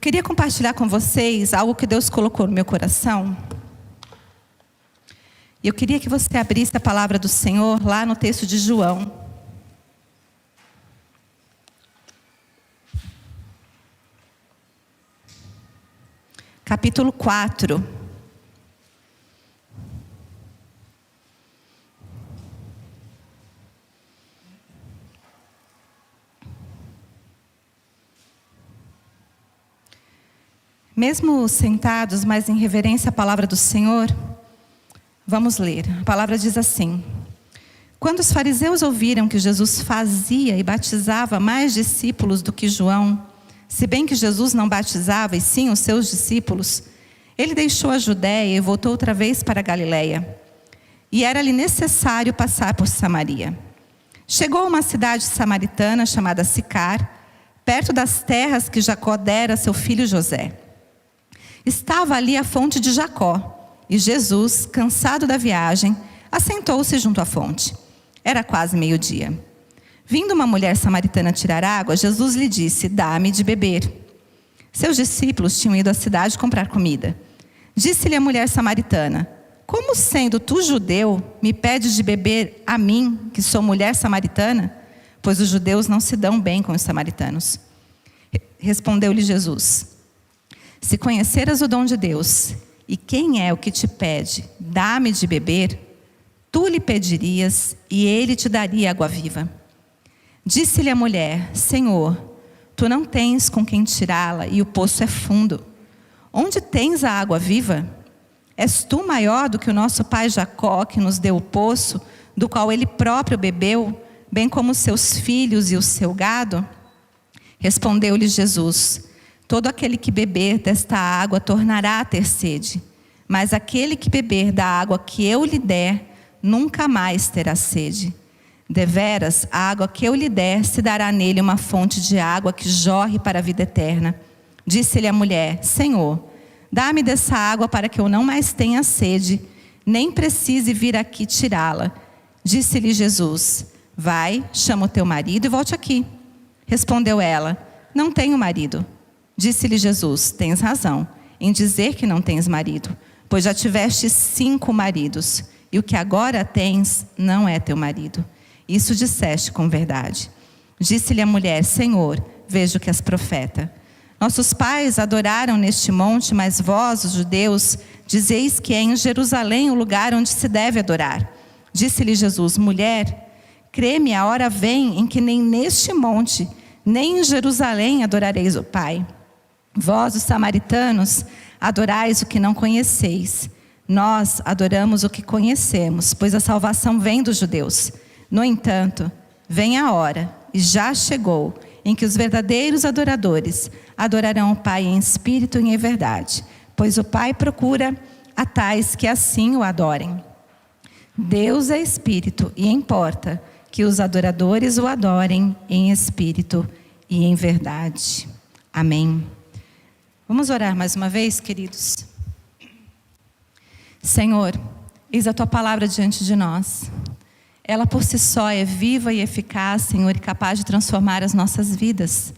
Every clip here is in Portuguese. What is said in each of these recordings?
Queria compartilhar com vocês algo que Deus colocou no meu coração. E eu queria que você abrisse a palavra do Senhor lá no texto de João. Capítulo 4. Mesmo sentados, mas em reverência à palavra do Senhor, vamos ler. A palavra diz assim: quando os fariseus ouviram que Jesus fazia e batizava mais discípulos do que João, se bem que Jesus não batizava, e sim os seus discípulos, ele deixou a Judéia e voltou outra vez para a Galiléia. E era-lhe necessário passar por Samaria. Chegou a uma cidade samaritana chamada Sicar, perto das terras que Jacó dera a seu filho José. Estava ali a fonte de Jacó, e Jesus, cansado da viagem, assentou-se junto à fonte. Era quase meio-dia. Vindo uma mulher samaritana tirar água, Jesus lhe disse: dá-me de beber. Seus discípulos tinham ido à cidade comprar comida. Disse-lhe a mulher samaritana: como sendo tu judeu, me pedes de beber a mim, que sou mulher samaritana? Pois os judeus não se dão bem com os samaritanos. Respondeu-lhe Jesus: se conheceras o dom de Deus, e quem é o que te pede, dá-me de beber, tu lhe pedirias, e ele te daria água viva. Disse-lhe a mulher: Senhor, tu não tens com quem tirá-la, e o poço é fundo. Onde tens a água viva? És tu maior do que o nosso pai Jacó, que nos deu o poço, do qual ele próprio bebeu, bem como os seus filhos e o seu gado? Respondeu-lhe Jesus: todo aquele que beber desta água tornará a ter sede, mas aquele que beber da água que eu lhe der, nunca mais terá sede. Deveras, a água que eu lhe der, se dará nele uma fonte de água que jorre para a vida eterna. Disse-lhe a mulher: Senhor, dá-me dessa água para que eu não mais tenha sede, nem precise vir aqui tirá-la. Disse-lhe Jesus: vai, chama o teu marido e volte aqui. Respondeu ela: não tenho marido. Disse-lhe Jesus: tens razão em dizer que não tens marido, pois já tiveste 5 maridos, e o que agora tens não é teu marido. Isso disseste com verdade. Disse-lhe a mulher: Senhor, vejo que és profeta. Nossos pais adoraram neste monte, mas vós, os judeus, dizeis que é em Jerusalém o lugar onde se deve adorar. Disse-lhe Jesus: mulher, crê-me, a hora vem em que nem neste monte, nem em Jerusalém adorareis o Pai. Vós, os samaritanos, adorais o que não conheceis. Nós adoramos o que conhecemos, pois a salvação vem dos judeus. No entanto, vem a hora, e já chegou, em que os verdadeiros adoradores adorarão o Pai em espírito e em verdade, pois o Pai procura a tais que assim o adorem. Deus é espírito, e importa que os adoradores o adorem em espírito e em verdade. Amém. Vamos orar mais uma vez, queridos? Senhor, eis a tua palavra diante de nós. Ela por si só é viva e eficaz, Senhor, e capaz de transformar as nossas vidas.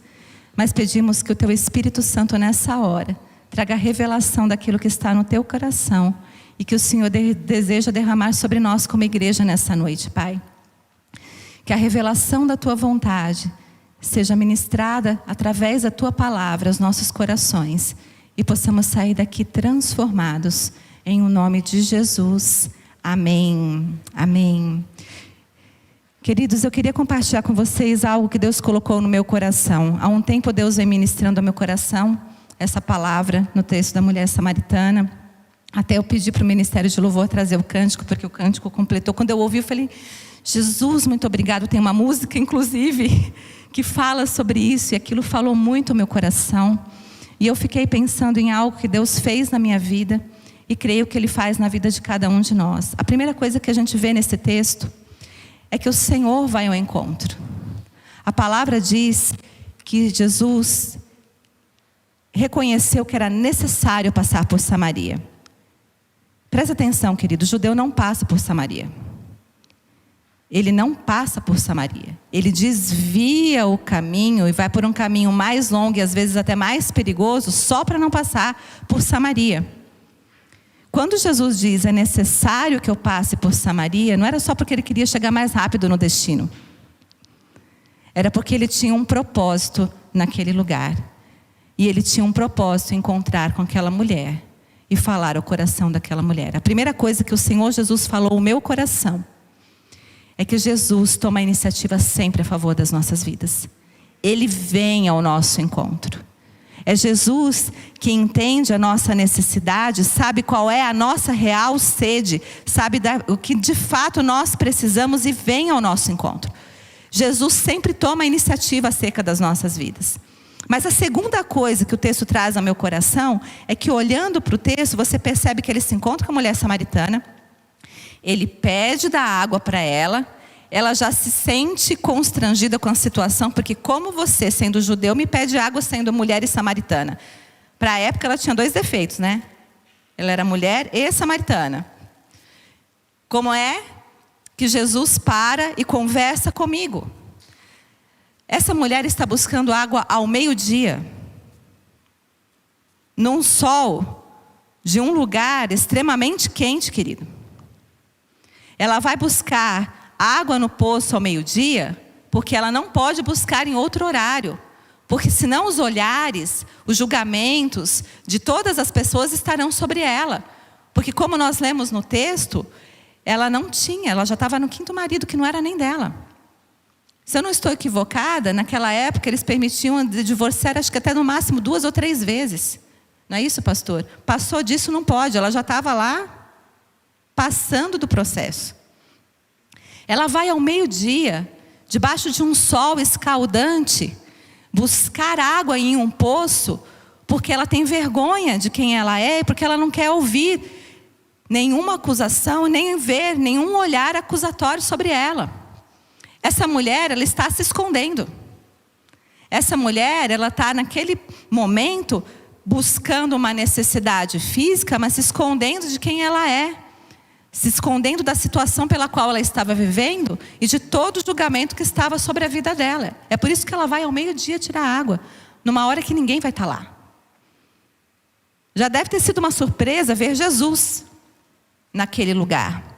Mas pedimos que o teu Espírito Santo nessa hora traga a revelação daquilo que está no teu coração e que o Senhor deseja derramar sobre nós como igreja nessa noite, Pai. Que a revelação da tua vontade seja ministrada através da tua palavra aos nossos corações e possamos sair daqui transformados em o nome de Jesus. Amém. Amém. Queridos, eu queria compartilhar com vocês algo que Deus colocou no meu coração. Há um tempo Deus vem ministrando ao meu coração essa palavra no texto da mulher samaritana. Até eu pedi para o Ministério de Louvor trazer o cântico, porque o cântico completou. Quando eu ouvi, eu falei: Jesus, muito obrigado. Tem uma música, inclusive, que fala sobre isso, e aquilo falou muito ao meu coração. E eu fiquei pensando em algo que Deus fez na minha vida, e creio que Ele faz na vida de cada um de nós. A primeira coisa que a gente vê nesse texto é que o Senhor vai ao encontro. A palavra diz que Jesus reconheceu que era necessário passar por Samaria. Presta atenção, querido, o judeu não passa por Samaria. ele não passa por Samaria. Ele desvia o caminho e vai por um caminho mais longo e às vezes até mais perigoso, só para não passar por Samaria. Quando Jesus diz, é necessário que eu passe por Samaria, não era só porque ele queria chegar mais rápido no destino. Era porque ele tinha um propósito naquele lugar. E ele tinha um propósito em encontrar com aquela mulher e falar ao coração daquela mulher. A primeira coisa que o Senhor Jesus falou ao meu coração é que Jesus toma a iniciativa sempre a favor das nossas vidas. Ele vem ao nosso encontro. É Jesus que entende a nossa necessidade, sabe qual é a nossa real sede, sabe o que de fato nós precisamos e vem ao nosso encontro. Jesus sempre toma a iniciativa acerca das nossas vidas. Mas a segunda coisa que o texto traz ao meu coração é que, olhando para o texto, você percebe que ele se encontra com a mulher samaritana. Ele pede da água para ela. Ela já se sente constrangida com a situação, porque como você, sendo judeu, me pede água sendo mulher e samaritana? Para a época ela tinha 2 defeitos, né? Ela era mulher e samaritana. Como é que Jesus para e conversa comigo? Essa mulher está buscando água ao meio-dia, num sol de um lugar extremamente quente, querido. Ela vai buscar água no poço ao meio-dia, porque ela não pode buscar em outro horário, porque senão os olhares, os julgamentos de todas as pessoas estarão sobre ela. Porque como nós lemos no texto, ela já estava no 5º marido, que não era nem dela. Se eu não estou equivocada, naquela época eles permitiam divorciar, acho que até no máximo 2 ou 3 vezes. Não é isso, pastor? Passou disso, não pode, ela já estava lá, passando do processo. Ela vai ao meio-dia, debaixo de um sol escaldante, buscar água em um poço, porque ela tem vergonha de quem ela é, porque ela não quer ouvir nenhuma acusação, nem ver nenhum olhar acusatório sobre ela. Essa mulher, ela está se escondendo. Essa mulher, ela está naquele momento buscando uma necessidade física, mas se escondendo de quem ela é. Se escondendo da situação pela qual ela estava vivendo e de todo o julgamento que estava sobre a vida dela. É por isso que ela vai ao meio-dia tirar água, numa hora que ninguém vai estar lá. Já deve ter sido uma surpresa ver Jesus naquele lugar.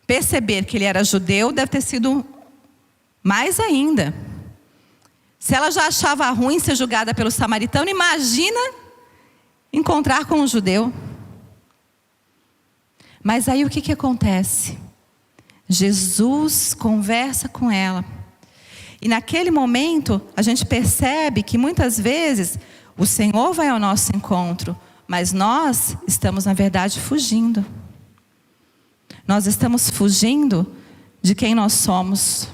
Perceber que ele era judeu deve ter sido mais ainda. Se ela já achava ruim ser julgada pelo samaritano, imagina encontrar com um judeu. Mas aí o que acontece? Jesus conversa com ela. E naquele momento, a gente percebe que muitas vezes o Senhor vai ao nosso encontro, mas nós estamos, na verdade, fugindo. Nós estamos fugindo de quem nós somos.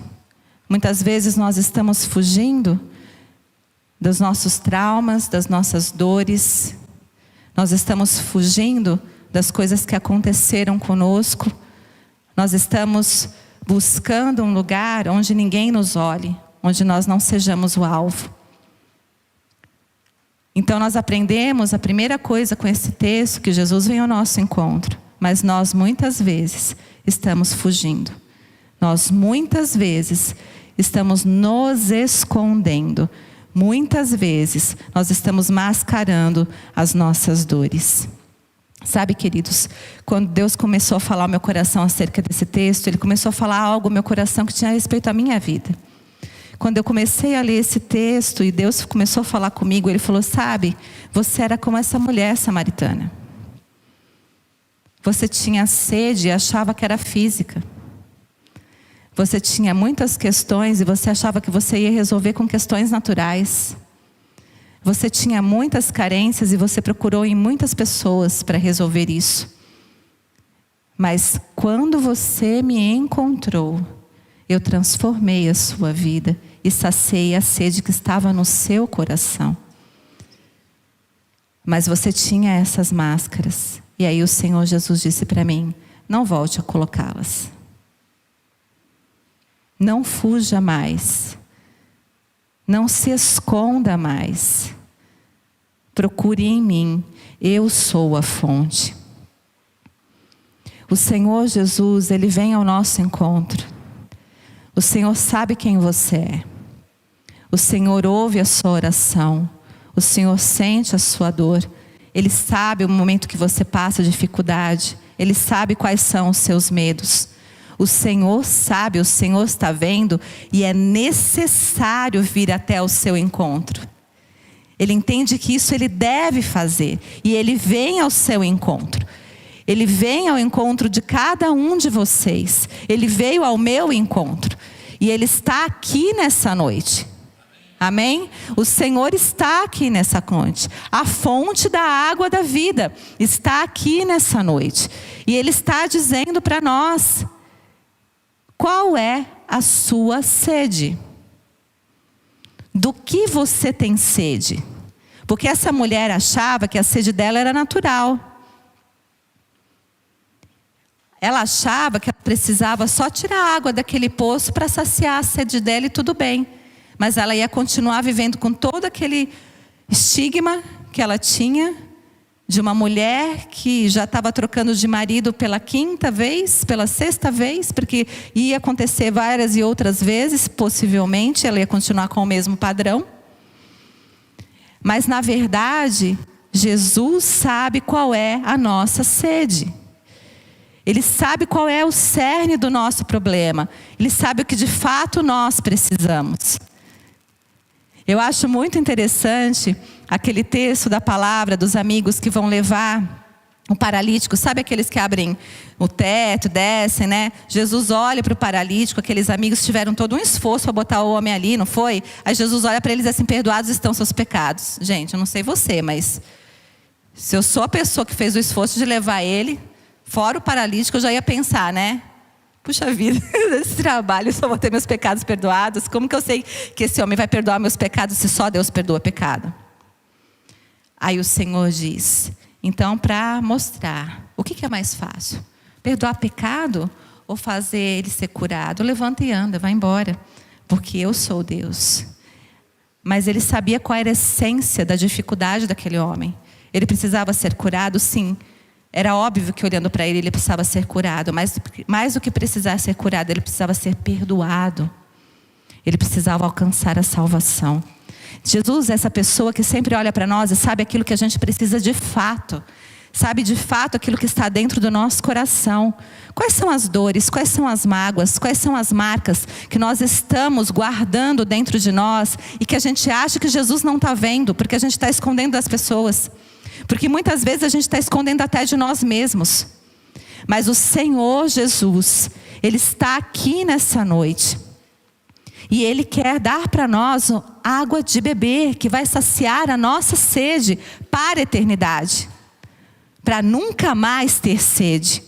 Muitas vezes nós estamos fugindo dos nossos traumas, das nossas dores. Nós estamos fugindo das coisas que aconteceram conosco. Nós estamos buscando um lugar onde ninguém nos olhe, onde nós não sejamos o alvo. Então nós aprendemos a primeira coisa com esse texto, que Jesus vem ao nosso encontro, mas nós muitas vezes estamos fugindo. Nós muitas vezes estamos nos escondendo. Muitas vezes nós estamos mascarando as nossas dores. Sabe, queridos, quando Deus começou a falar ao meu coração acerca desse texto, Ele começou a falar algo ao meu coração que tinha respeito à minha vida. Quando eu comecei a ler esse texto e Deus começou a falar comigo, Ele falou, sabe, você era como essa mulher samaritana. Você tinha sede e achava que era física. Você tinha muitas questões e você achava que você ia resolver com questões naturais. Você tinha muitas carências e você procurou em muitas pessoas para resolver isso. Mas quando você me encontrou, eu transformei a sua vida e saciei a sede que estava no seu coração. Mas você tinha essas máscaras. E aí o Senhor Jesus disse para mim, não volte a colocá-las. Não fuja mais. Não se esconda mais. Procure em mim. Eu sou a fonte. O Senhor Jesus, Ele vem ao nosso encontro. O Senhor sabe quem você é. O Senhor ouve a sua oração. O Senhor sente a sua dor. Ele sabe o momento que você passa dificuldade. Ele sabe quais são os seus medos. O Senhor sabe, o Senhor está vendo, e é necessário vir até o seu encontro. Ele entende que isso Ele deve fazer, e Ele vem ao seu encontro. Ele vem ao encontro de cada um de vocês. Ele veio ao meu encontro, e Ele está aqui nessa noite. Amém? O Senhor está aqui nessa noite. A fonte da água da vida está aqui nessa noite. E Ele está dizendo para nós: qual é a sua sede? Do que você tem sede? Porque essa mulher achava que a sede dela era natural. Ela achava que ela precisava só tirar água daquele poço para saciar a sede dela e tudo bem. Mas ela ia continuar vivendo com todo aquele estigma que ela tinha de uma mulher que já estava trocando de marido pela 5ª vez, pela 6ª vez, porque ia acontecer várias e outras vezes, possivelmente ela ia continuar com o mesmo padrão. Mas na verdade, Jesus sabe qual é a nossa sede. Ele sabe qual é o cerne do nosso problema. Ele sabe o que de fato nós precisamos. Eu acho muito interessante aquele texto da palavra dos amigos que vão levar o paralítico. Sabe aqueles que abrem o teto, descem, né? Jesus olha para o paralítico, aqueles amigos tiveram todo um esforço para botar o homem ali, não foi? Aí Jesus olha para eles e diz assim: perdoados estão seus pecados. Gente, eu não sei você, mas se eu sou a pessoa que fez o esforço de levar ele, fora o paralítico, eu já ia pensar, né? Puxa vida, esse trabalho, eu só vou ter meus pecados perdoados. Como que eu sei que esse homem vai perdoar meus pecados se só Deus perdoa pecado? Aí o Senhor diz: então, para mostrar, o que é mais fácil? Perdoar pecado ou fazer ele ser curado? Levanta e anda, vai embora, porque eu sou Deus. Mas ele sabia qual era a essência da dificuldade daquele homem. Ele precisava ser curado, sim. Era óbvio que olhando para ele precisava ser curado. Mas mais do que precisar ser curado, ele precisava ser perdoado. Ele precisava alcançar a salvação. Jesus é essa pessoa que sempre olha para nós e sabe aquilo que a gente precisa de fato. Sabe de fato aquilo que está dentro do nosso coração. Quais são as dores, quais são as mágoas, quais são as marcas que nós estamos guardando dentro de nós e que a gente acha que Jesus não está vendo, porque a gente está escondendo das pessoas. Porque muitas vezes a gente está escondendo até de nós mesmos. Mas o Senhor Jesus, Ele está aqui nessa noite. E Ele quer dar para nós água de beber, que vai saciar a nossa sede para a eternidade. Para nunca mais ter sede.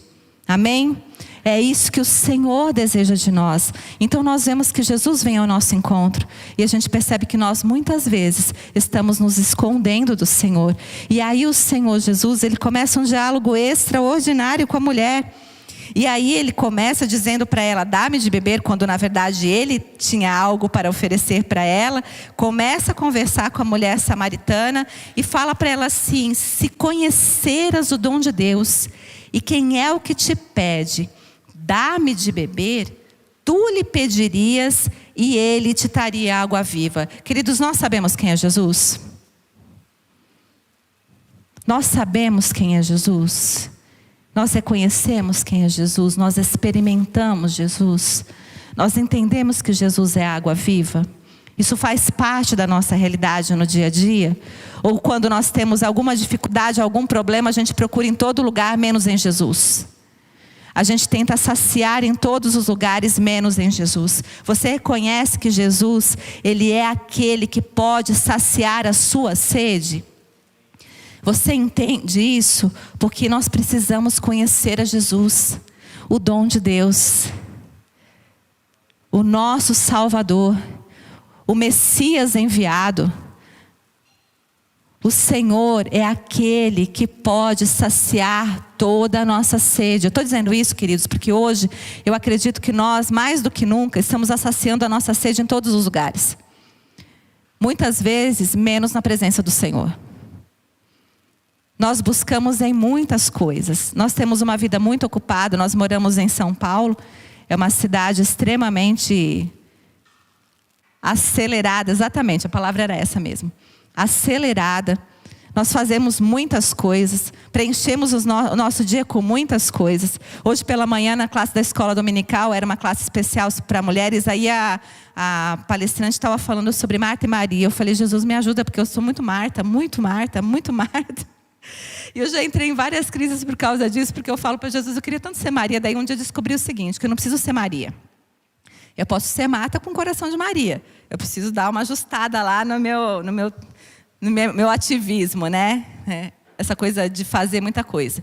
Amém? É isso que o Senhor deseja de nós. Então nós vemos que Jesus vem ao nosso encontro. E a gente percebe que nós muitas vezes estamos nos escondendo do Senhor. E aí o Senhor Jesus, Ele começa um diálogo extraordinário com a mulher. E aí Ele começa dizendo para ela: dá-me de beber, quando na verdade Ele tinha algo para oferecer para ela. Começa a conversar com a mulher samaritana e fala para ela assim: se conheceras o dom de Deus, e quem é o que te pede, dá-me de beber, tu lhe pedirias e Ele te daria água viva. Queridos, nós sabemos quem é Jesus? Nós sabemos quem é Jesus? Nós reconhecemos quem é Jesus? Nós experimentamos Jesus? Nós entendemos que Jesus é água viva? Isso faz parte da nossa realidade no dia a dia? Ou quando nós temos alguma dificuldade, algum problema, a gente procura em todo lugar, menos em Jesus? A gente tenta saciar em todos os lugares, menos em Jesus. Você reconhece que Jesus, Ele é aquele que pode saciar a sua sede? Você entende isso? Porque nós precisamos conhecer a Jesus, o dom de Deus, o nosso Salvador, o Messias enviado. O Senhor é aquele que pode saciar toda a nossa sede. Eu estou dizendo isso, queridos, porque hoje eu acredito que nós, mais do que nunca, estamos saciando a nossa sede em todos os lugares. Muitas vezes, menos na presença do Senhor. Nós buscamos em muitas coisas. Nós temos uma vida muito ocupada, nós moramos em São Paulo. É uma cidade extremamente acelerada, exatamente, a palavra era essa mesmo. Acelerada. Nós fazemos muitas coisas, preenchemos o nosso dia com muitas coisas. Hoje pela manhã, na classe da escola dominical, era uma classe especial para mulheres, aí a palestrante estava falando sobre Marta e Maria. Eu falei, Jesus, me ajuda, porque eu sou muito Marta, muito Marta, muito Marta. E eu já entrei em várias crises por causa disso, porque eu falo para Jesus, eu queria tanto ser Maria. Daí um dia eu descobri o seguinte, que eu não preciso ser Maria. Eu posso ser Marta com o coração de Maria. Eu preciso dar uma ajustada lá no meu ativismo, né? Essa coisa de fazer muita coisa.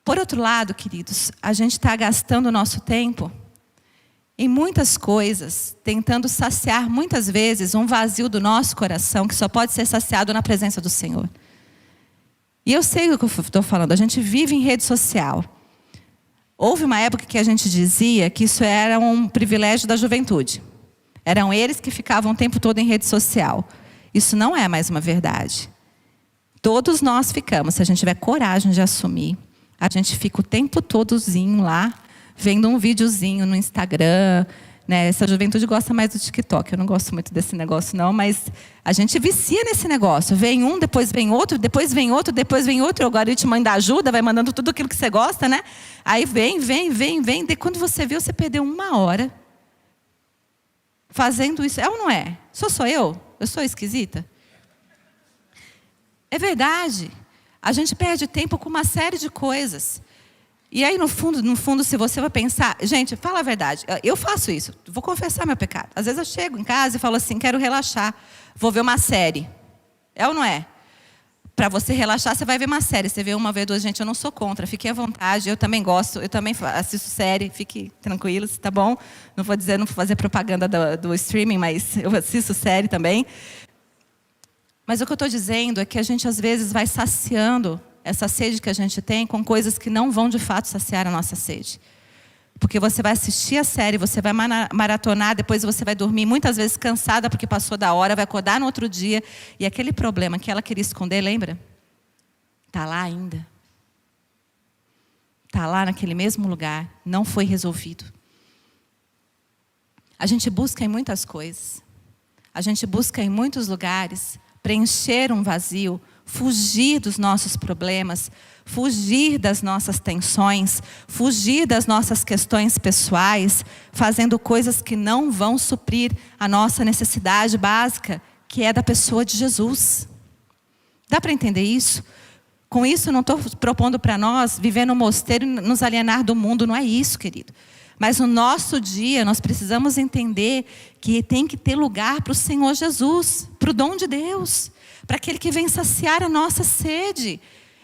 Por outro lado, queridos, a gente está gastando o nosso tempo em muitas coisas, tentando saciar muitas vezes um vazio do nosso coração, que só pode ser saciado na presença do Senhor. E eu sei o que eu estou falando, a gente vive em rede social. Houve uma época que a gente dizia que isso era um privilégio da juventude. Eram eles que ficavam o tempo todo em rede social. Isso não é mais uma verdade. Todos nós ficamos, se a gente tiver coragem de assumir. A gente fica o tempo todozinho lá, vendo um videozinho no Instagram, né? Essa juventude gosta mais do TikTok. Eu não gosto muito desse negócio não, mas a gente vicia nesse negócio. Vem um, depois vem outro, depois vem outro, depois vem outro. O algoritmo ainda ajuda, vai mandando tudo aquilo que você gosta, né? Aí vem. De quando você viu, você perdeu 1 hora fazendo isso. É ou não é? Sou eu? Eu sou esquisita? É verdade. A gente perde tempo com uma série de coisas. E aí, no fundo, se você vai pensar... Gente, fala a verdade. Eu faço isso. Vou confessar meu pecado. Às vezes eu chego em casa e falo assim, quero relaxar. Vou ver uma série. É ou não é? Para você relaxar, você vai ver uma série. Você vê uma, vê duas. Gente, eu não sou contra. Fique à vontade. Eu também gosto. Eu também assisto série. Fique tranquilos, tá bom? Não vou fazer propaganda do streaming, mas eu assisto série também. Mas o que eu estou dizendo é que a gente, às vezes, vai saciando essa sede que a gente tem com coisas que não vão, de fato, saciar a nossa sede. Porque você vai assistir a série, você vai maratonar, depois você vai dormir, muitas vezes cansada porque passou da hora, vai acordar no outro dia. E aquele problema que ela queria esconder, lembra? Está lá ainda. Está lá naquele mesmo lugar, não foi resolvido. A gente busca em muitas coisas. A gente busca em muitos lugares preencher um vazio, fugir dos nossos problemas, fugir das nossas tensões, fugir das nossas questões pessoais, fazendo coisas que não vão suprir a nossa necessidade básica, que é da pessoa de Jesus. Dá para entender isso? Com isso, eu não estou propondo para nós viver no mosteiro e nos alienar do mundo, não é isso, querido. Mas no nosso dia, nós precisamos entender que tem que ter lugar para o Senhor Jesus, para o dom de Deus, para aquele que vem saciar a nossa sede.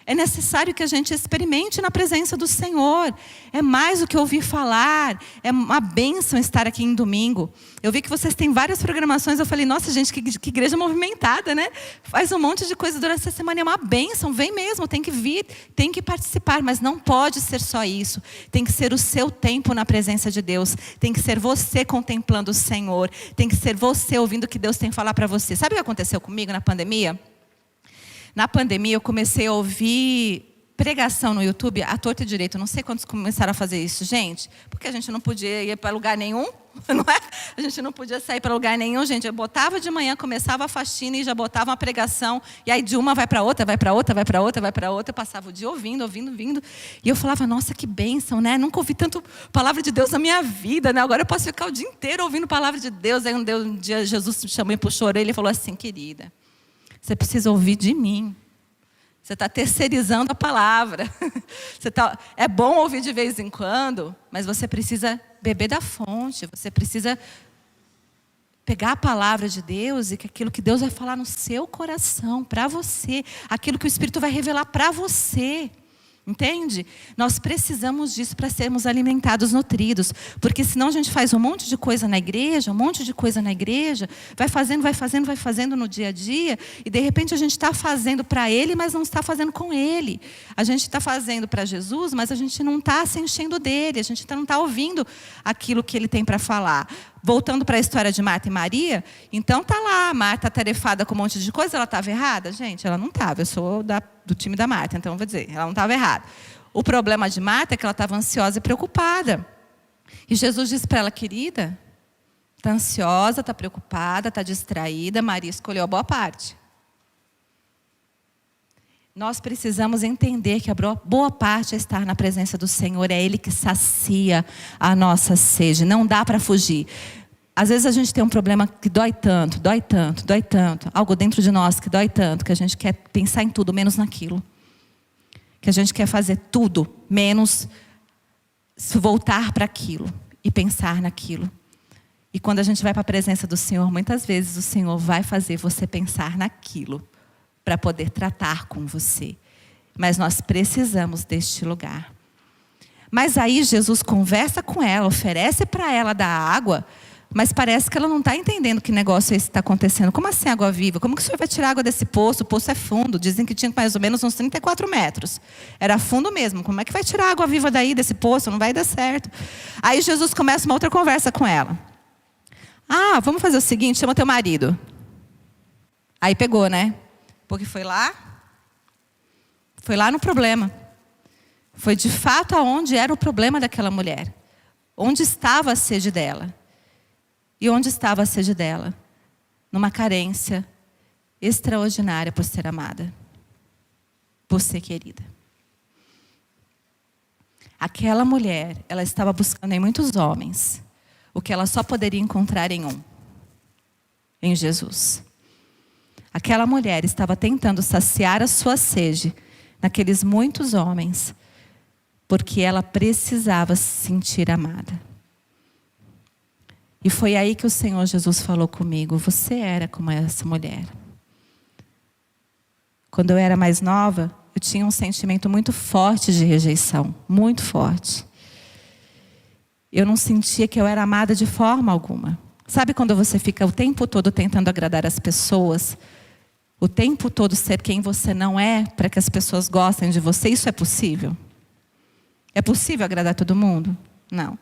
É necessário que a gente experimente na presença do Senhor. É mais do que ouvir falar. É uma bênção estar aqui em domingo. Eu vi que vocês têm várias programações. Eu falei, nossa gente, que igreja movimentada, né? Faz um monte de coisa durante essa semana. É uma bênção, vem mesmo, tem que vir, tem que participar. Mas não pode ser só isso. Tem que ser o seu tempo na presença de Deus. Tem que ser você contemplando o Senhor. Tem que ser você ouvindo o que Deus tem a falar para você. Sabe o que aconteceu comigo na pandemia? Na pandemia, eu comecei a ouvir pregação no YouTube, à torta e direito. Não sei quantos começaram a fazer isso, gente. Porque a gente não podia ir para lugar nenhum, não é? A gente não podia sair para lugar nenhum, gente. Eu botava de manhã, começava a faxina e já botava uma pregação. E aí de uma vai para outra, vai para outra, vai para outra, vai para outra. Eu passava o dia ouvindo. E eu falava, nossa, que bênção, né? Nunca ouvi tanto palavra de Deus na minha vida, né? Agora eu posso ficar o dia inteiro ouvindo palavra de Deus. Aí um dia Jesus me chamou e puxou a orelha e falou assim, querida, você precisa ouvir de mim. Você está terceirizando a palavra. É bom ouvir de vez em quando, mas você precisa beber da fonte. Você precisa pegar a palavra de Deus e que aquilo que Deus vai falar no seu coração, para você. Aquilo que o Espírito vai revelar para você. Entende? Nós precisamos disso para sermos alimentados, nutridos. Porque senão a gente faz um monte de coisa na igreja, vai fazendo no dia a dia, e de repente a gente está fazendo para Ele, mas não está fazendo com Ele. A gente está fazendo para Jesus, mas a gente não está se enchendo dele, a gente não está ouvindo aquilo que Ele tem para falar. voltando para a história de Marta e Maria, então tá lá, Marta atarefada com um monte de coisa, ela estava errada? Gente, ela não estava, eu sou do time da Marta, então eu vou dizer, ela não estava errada. O problema de Marta é que ela estava ansiosa e preocupada. E Jesus disse para ela, querida, está ansiosa, está preocupada, está distraída, Maria escolheu a boa parte. Nós precisamos entender que a boa parte é estar na presença do Senhor. É Ele que sacia a nossa sede. Não dá para fugir. Às vezes a gente tem um problema que dói tanto, dói tanto, dói tanto. Algo dentro de nós que dói tanto, que a gente quer pensar em tudo, menos naquilo. Que a gente quer fazer tudo, menos se voltar para aquilo e pensar naquilo. E quando a gente vai para a presença do Senhor, muitas vezes o Senhor vai fazer você pensar naquilo, para poder tratar com você. Mas nós precisamos deste lugar. Mas aí Jesus conversa com ela, oferece para ela da água, mas parece que ela não está entendendo que negócio é esse que está acontecendo. Como assim água viva? Como que o senhor vai tirar água desse poço? O poço é fundo, dizem que tinha mais ou menos uns 34 metros. Era fundo mesmo. Como é que vai tirar água viva daí, desse poço? Não vai dar certo. Aí Jesus começa uma outra conversa com ela. Ah, vamos fazer o seguinte, chama teu marido. Aí pegou, né? Porque foi lá no problema. Foi de fato aonde era o problema daquela mulher. Onde estava a sede dela. E onde estava a sede dela? Numa carência extraordinária por ser amada. Por ser querida. Aquela mulher, ela estava buscando em muitos homens o que ela só poderia encontrar em um. Em Jesus. Aquela mulher estava tentando saciar a sua sede naqueles muitos homens, porque ela precisava se sentir amada. E foi aí que o Senhor Jesus falou comigo, você era como essa mulher. Quando eu era mais nova, eu tinha um sentimento muito forte de rejeição, muito forte. Eu não sentia que eu era amada de forma alguma. Sabe quando você fica o tempo todo tentando agradar as pessoas? O tempo todo ser quem você não é, para que as pessoas gostem de você, isso é possível? É possível agradar todo mundo? Não.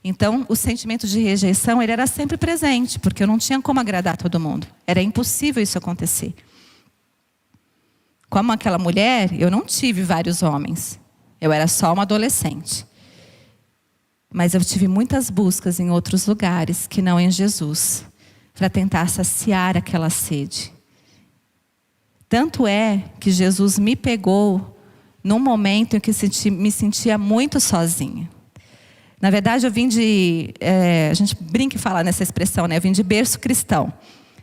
Então, o sentimento de rejeição, ele era sempre presente, porque eu não tinha como agradar todo mundo. Era impossível isso acontecer. Como aquela mulher, eu não tive vários homens. Eu era só uma adolescente. Mas eu tive muitas buscas em outros lugares, que não em Jesus, para tentar saciar aquela sede. Tanto é que Jesus me pegou num momento em que me sentia muito sozinha. Na verdade, eu vim a gente brinca e fala nessa expressão, né? Eu vim de berço cristão.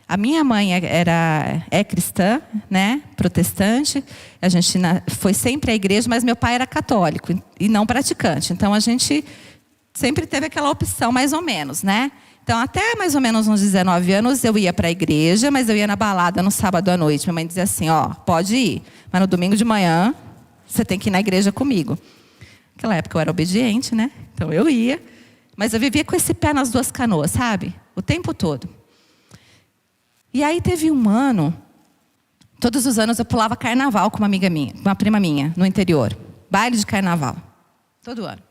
A minha mãe é cristã, né? Protestante. A gente foi sempre à igreja, mas meu pai era católico e não praticante. Então, a gente sempre teve aquela opção, mais ou menos, né? Então, até mais ou menos uns 19 anos, eu ia para a igreja, mas eu ia na balada no sábado à noite. Minha mãe dizia assim, ó, pode ir, mas no domingo de manhã, você tem que ir na igreja comigo. Naquela época eu era obediente, né? Então eu ia, mas eu vivia com esse pé nas duas canoas, sabe? O tempo todo. E aí teve um ano, todos os anos eu pulava carnaval com uma amiga minha, uma prima minha, no interior. Baile de carnaval, todo ano.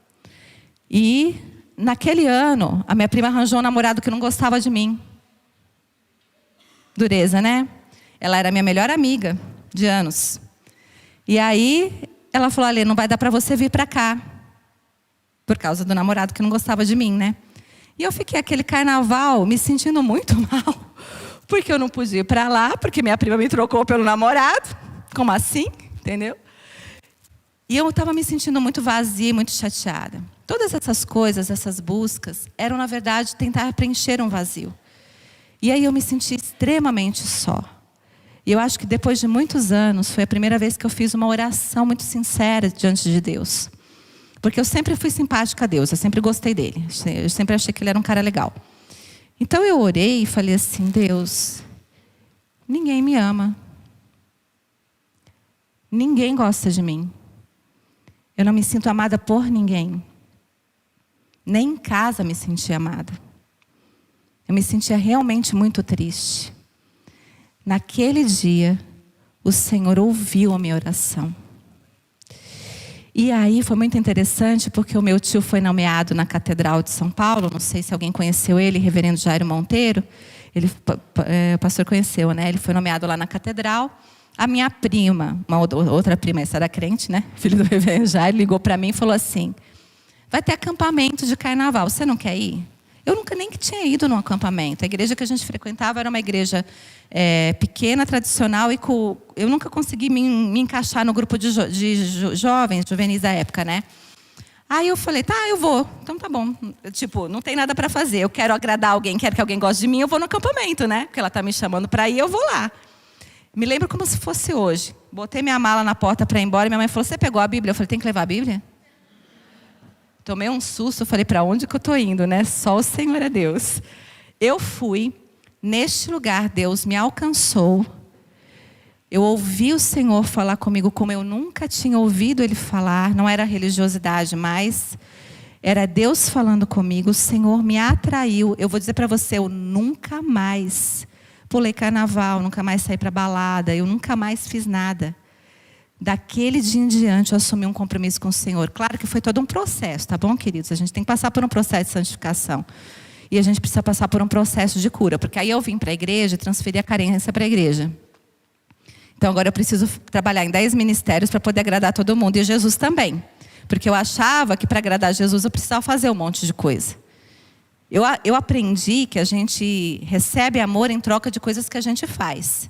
E naquele ano, a minha prima arranjou um namorado que não gostava de mim. Dureza, né? Ela era minha melhor amiga de anos. E aí, ela falou, olha, não vai dar para você vir para cá. Por causa do namorado que não gostava de mim, né? E eu fiquei aquele carnaval me sentindo muito mal. Porque eu não podia ir para lá, porque minha prima me trocou pelo namorado. Como assim? Entendeu? E eu estava me sentindo muito vazia, muito chateada. Todas essas coisas, essas buscas, eram na verdade tentar preencher um vazio. E aí eu me senti extremamente só. E eu acho que depois de muitos anos, foi a primeira vez que eu fiz uma oração muito sincera diante de Deus. Porque eu sempre fui simpática a Deus, eu sempre gostei dele. Eu sempre achei que ele era um cara legal. Então eu orei e falei assim, Deus, ninguém me ama. Ninguém gosta de mim. Eu não me sinto amada por ninguém. Nem em casa me sentia amada. Eu me sentia realmente muito triste. Naquele dia, o Senhor ouviu a minha oração. E aí foi muito interessante, porque o meu tio foi nomeado na Catedral de São Paulo. Não sei se alguém conheceu ele, reverendo Jairo Monteiro. O pastor conheceu, né? Ele foi nomeado lá na Catedral. A minha prima, uma outra prima, essa era crente, né? Filho do reverendo Jairo, ligou para mim e falou assim: vai ter acampamento de carnaval, você não quer ir? Eu nunca nem tinha ido num acampamento. A igreja que a gente frequentava era uma igreja pequena, tradicional, e eu nunca consegui me encaixar no grupo de jovens, juvenis da época, né? Aí eu falei, tá, eu vou. Então tá bom. Tipo, não tem nada para fazer. Eu quero agradar alguém, quero que alguém goste de mim, eu vou no acampamento, né? Porque ela tá me chamando para ir, eu vou lá. Me lembro como se fosse hoje. Botei minha mala na porta para ir embora e minha mãe falou, você pegou a Bíblia? Eu falei, tem que levar a Bíblia? Tomei um susto, falei, para onde que eu estou indo, né? Só o Senhor é Deus. Eu fui, neste lugar Deus me alcançou. Eu ouvi o Senhor falar comigo como eu nunca tinha ouvido Ele falar. Não era religiosidade, mas era Deus falando comigo. O Senhor me atraiu. Eu vou dizer para você, eu nunca mais pulei carnaval, nunca mais saí para balada, eu nunca mais fiz nada. Daquele dia em diante eu assumi um compromisso com o Senhor. Claro que foi todo um processo, tá bom, queridos? A gente tem que passar por um processo de santificação. E a gente precisa passar por um processo de cura. Porque aí eu vim para a igreja e transferi a carência para a igreja. Então agora eu preciso trabalhar em 10 ministérios para poder agradar todo mundo. E Jesus também. Porque eu achava que para agradar Jesus eu precisava fazer um monte de coisa. Eu aprendi que a gente recebe amor em troca de coisas que a gente faz.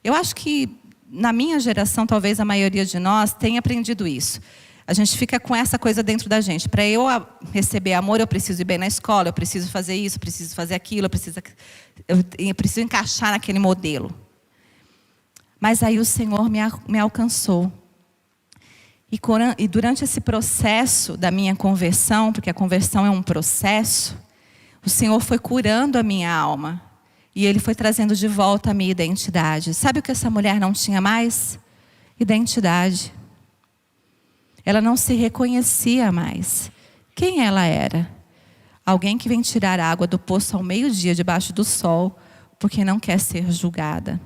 Eu acho que na minha geração, talvez a maioria de nós tenha aprendido isso. A gente fica com essa coisa dentro da gente. Para eu receber amor, eu preciso ir bem na escola, eu preciso fazer isso, eu preciso fazer aquilo, eu preciso encaixar naquele modelo. Mas aí o Senhor me alcançou. E durante esse processo da minha conversão, porque a conversão é um processo, o Senhor foi curando a minha alma. E Ele foi trazendo de volta a minha identidade. Sabe o que essa mulher não tinha mais? Identidade. Ela não se reconhecia mais. Quem ela era? Alguém que vem tirar água do poço ao meio-dia, debaixo do sol, porque não quer ser julgada.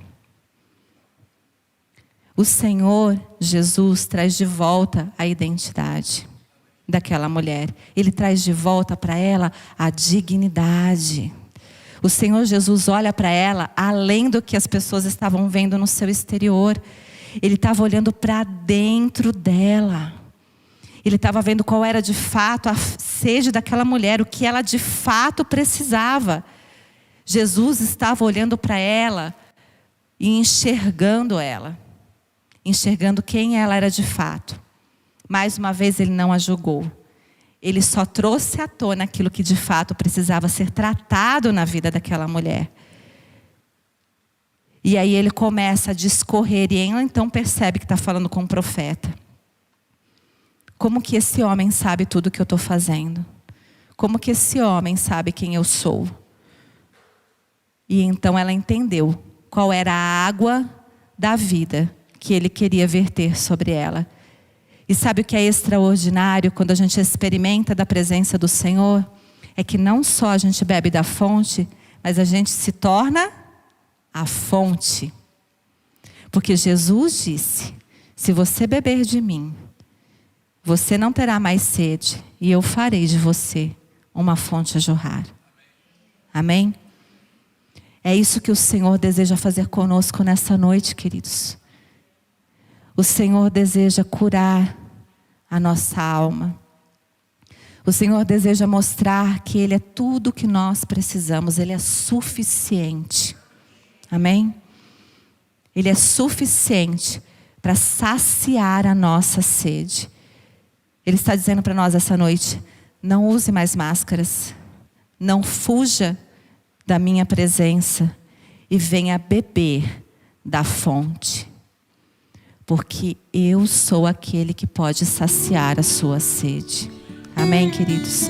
O Senhor Jesus traz de volta a identidade daquela mulher. Ele traz de volta para ela a dignidade. O Senhor Jesus olha para ela além do que as pessoas estavam vendo no seu exterior. Ele estava olhando para dentro dela. Ele estava vendo qual era de fato a sede daquela mulher, o que ela de fato precisava. Jesus estava olhando para ela e enxergando ela. Enxergando quem ela era de fato. Mais uma vez Ele não a julgou. Ele só trouxe à tona aquilo que de fato precisava ser tratado na vida daquela mulher. E aí Ele começa a discorrer e ela então percebe que está falando com um profeta. Como que esse homem sabe tudo o que eu estou fazendo? Como que esse homem sabe quem eu sou? E então ela entendeu qual era a água da vida que Ele queria verter sobre ela. E sabe o que é extraordinário quando a gente experimenta da presença do Senhor? É que não só a gente bebe da fonte, mas a gente se torna a fonte. Porque Jesus disse, se você beber de mim, você não terá mais sede, e eu farei de você uma fonte a jorrar. Amém? É isso que o Senhor deseja fazer conosco nessa noite, queridos. O Senhor deseja curar a nossa alma. O Senhor deseja mostrar que Ele é tudo o que nós precisamos. Ele é suficiente. Amém? Ele é suficiente para saciar a nossa sede. Ele está dizendo para nós essa noite, não use mais máscaras. Não fuja da minha presença e venha beber da fonte. Porque eu sou aquele que pode saciar a sua sede. Amém, queridos?